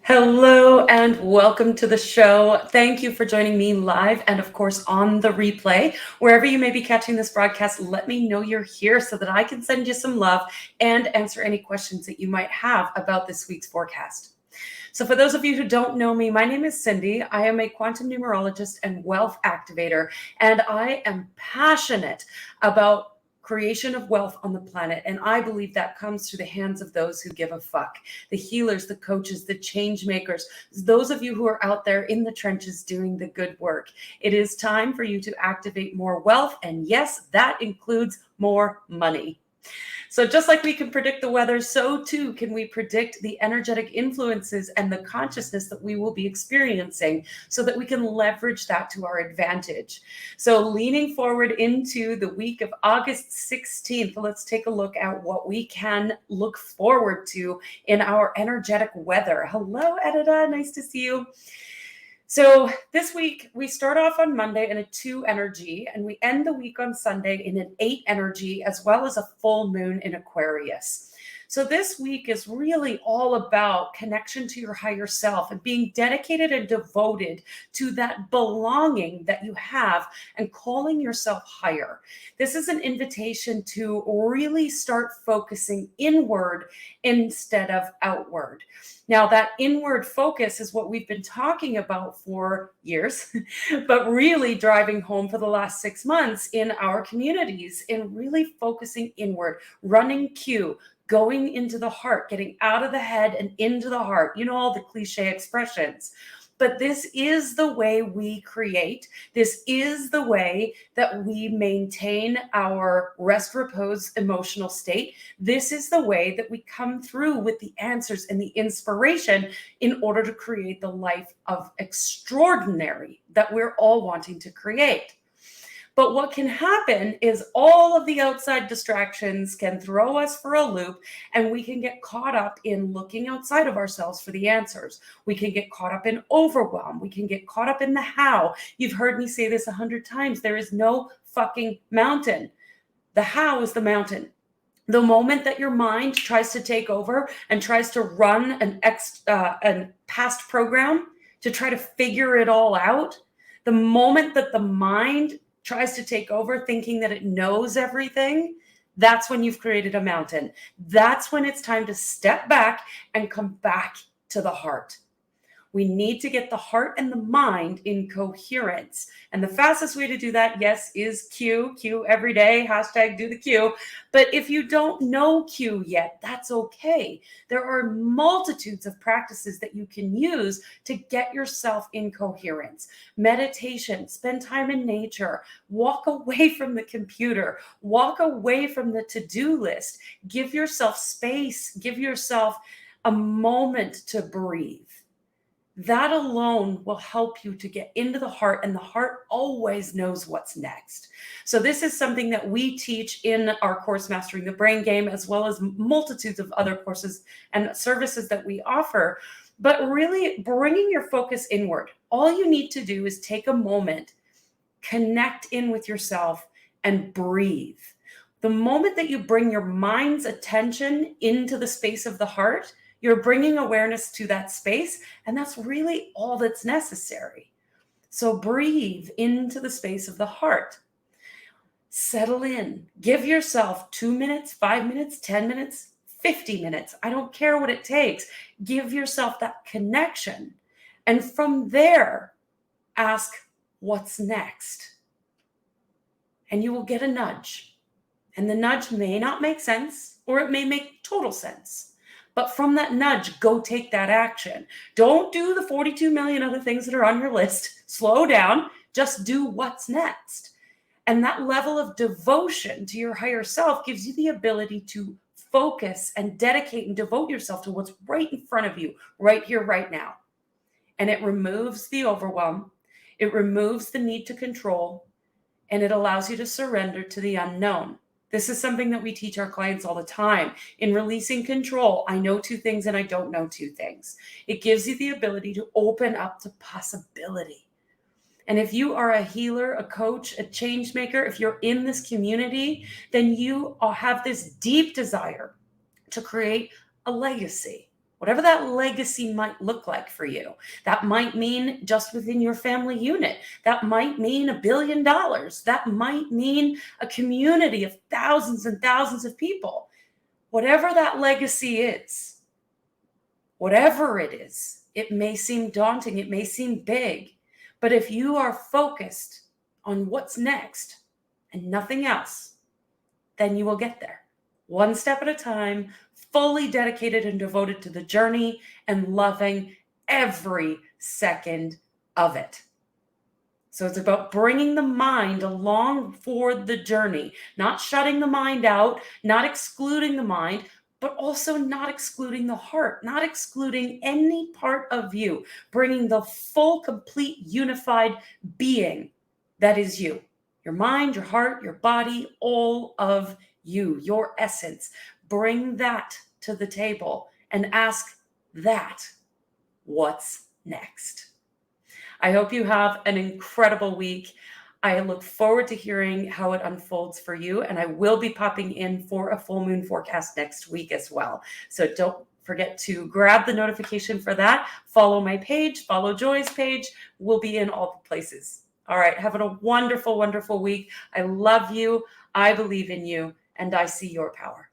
Hello and welcome to the show. Thank you for joining me live and, of course, on the replay. Wherever you may be catching this broadcast, let me know you're here so that I can send you some love and answer any questions that you might have about this week's forecast. So for those of you who don't know me, my name is Cindy. I am a quantum numerologist and wealth activator, and I am passionate about creation of wealth on the planet. And I believe that comes through the hands of those who give a fuck. The healers, the coaches, the change makers, those of you who are out there in the trenches doing the good work. It is time for you to activate more wealth. And yes, that includes more money. So just like we can predict the weather, so too can we predict the energetic influences and the consciousness that we will be experiencing so that we can leverage that to our advantage. So leaning forward into the week of August 16th, let's take a look at what we can look forward to in our energetic weather. Hello, Edita. Nice to see you. So this week, we start off on Monday in a 2 energy, and we end the week on Sunday in an 8 energy, as well as a full moon in Aquarius. So this week is really all about connection to your higher self and being dedicated and devoted to that belonging that you have and calling yourself higher. This is an invitation to really start focusing inward instead of outward. Now, that inward focus is what we've been talking about for years, but really driving home for the last 6 months in our communities, in really focusing inward, running Q, going into the heart, getting out of the head and into the heart. You know, all the cliche expressions. But this is the way we create. This is the way that we maintain our rest, repose, emotional state. This is the way that we come through with the answers and the inspiration in order to create the life of extraordinary that we're all wanting to create. But what can happen is all of the outside distractions can throw us for a loop, and we can get caught up in looking outside of ourselves for the answers. We can get caught up in overwhelm. We can get caught up in the how. You've heard me say this 100 times. There is no fucking mountain. The how is the mountain. The moment that your mind tries to take over and tries to run an past program to try to figure it all out, the moment that the mind tries to take over thinking that it knows everything, that's when you've created a mountain. That's when it's time to step back and come back to the heart. We need to get the heart and the mind in coherence. And the fastest way to do that, yes, is Q every day, #DoTheQuE. But if you don't know Q yet, that's okay. There are multitudes of practices that you can use to get yourself in coherence. Meditation, spend time in nature, walk away from the computer, walk away from the to-do list, give yourself space, give yourself a moment to breathe. That alone will help you to get into the heart, and the heart always knows what's next. So this is something that we teach in our course, Mastering the Brain Game, as well as multitudes of other courses and services that we offer. But really bringing your focus inward. All you need to do is take a moment, connect in with yourself, and breathe. The moment that you bring your mind's attention into the space of the heart, you're bringing awareness to that space, and that's really all that's necessary. So breathe into the space of the heart. Settle in. Give yourself 2 minutes, 5 minutes, 10 minutes, 50 minutes. I don't care what it takes. Give yourself that connection. And from there, ask, what's next? And you will get a nudge. And the nudge may not make sense, or it may make total sense. But from that nudge, go take that action. Don't do the 42 million other things that are on your list. Slow down. Just do what's next. And that level of devotion to your higher self gives you the ability to focus and dedicate and devote yourself to what's right in front of you, right here, right now. And it removes the overwhelm. It removes the need to control. And it allows you to surrender to the unknown. This is something that we teach our clients all the time. In releasing control, I know 2 things and I don't know 2 things. It gives you the ability to open up to possibility. And if you are a healer, a coach, a change maker, if you're in this community, then you have this deep desire to create a legacy. whatever that legacy might look like for you. That might mean just within your family unit. That might mean $1 billion. That might mean a community of thousands and thousands of people. Whatever that legacy is, whatever it is, it may seem daunting, it may seem big, but if you are focused on what's next and nothing else, then you will get there. One step at a time, fully dedicated and devoted to the journey and loving every second of it. So it's about bringing the mind along for the journey, not shutting the mind out, not excluding the mind, but also not excluding the heart, not excluding any part of you, bringing the full, complete, unified being that is you. Your mind, your heart, your body, all of you, your essence. Bring that to the table and ask that, what's next? I hope you have an incredible week. I look forward to hearing how it unfolds for you, and I will be popping in for a full moon forecast next week as well. So don't forget to grab the notification for that. Follow my page, follow Joy's page. We'll be in all the places. All right, having a wonderful, wonderful week. I love you. I believe in you, and I see your power.